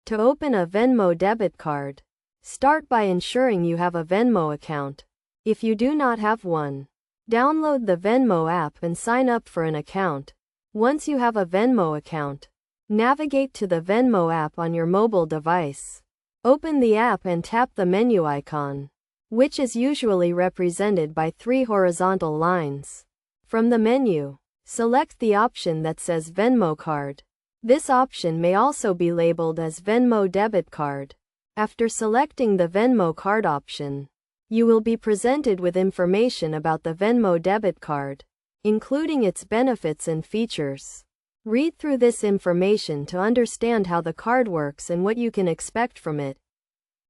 To open a Venmo debit card, start by ensuring you have a Venmo account. If you do not have one, download the Venmo app and sign up for an account. Once you have a Venmo account, navigate to the Venmo app on your mobile device. Open the app and tap the menu icon, which is usually represented by 3 horizontal lines. From the menu, select the option that says Venmo card. This option may also be labeled as Venmo debit card. After selecting the Venmo card option, you will be presented with information about the Venmo debit card, including its benefits and features. Read through this information to understand how the card works and what you can expect from it.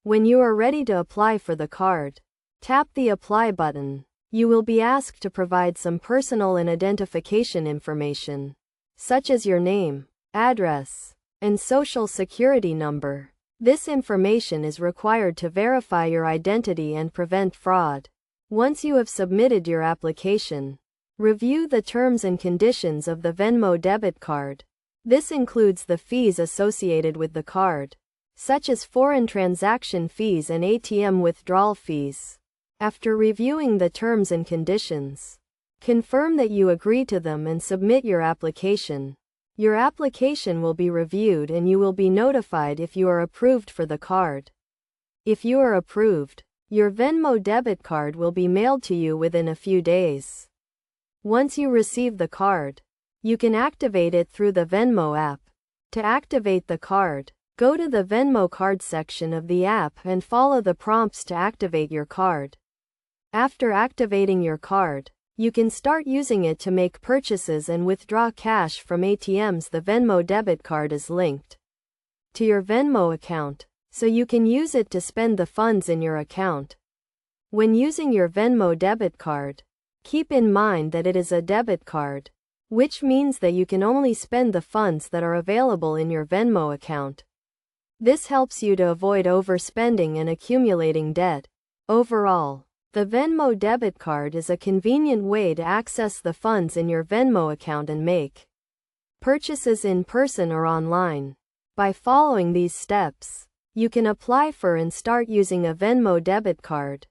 When you are ready to apply for the card, tap the Apply button. You will be asked to provide some personal and identification information, such as your name, address, and social security number. This information is required to verify your identity and prevent fraud. Once you have submitted your application, review the terms and conditions of the Venmo debit card. This includes the fees associated with the card, such as foreign transaction fees and ATM withdrawal fees. After reviewing the terms and conditions, confirm that you agree to them and submit your application. Your application will be reviewed and you will be notified if you are approved for the card. If you are approved, your Venmo debit card will be mailed to you within a few days. Once you receive the card, you can activate it through the Venmo app. To activate the card, go to the Venmo card section of the app and follow the prompts to activate your card. After activating your card, you can start using it to make purchases and withdraw cash from ATMs. The Venmo debit card is linked to your Venmo account, so you can use it to spend the funds in your account. When using your Venmo debit card, keep in mind that it is a debit card, which means that you can only spend the funds that are available in your Venmo account. This helps you to avoid overspending and accumulating debt. Overall, the Venmo debit card is a convenient way to access the funds in your Venmo account and make purchases in person or online. By following these steps, you can apply for and start using a Venmo debit card.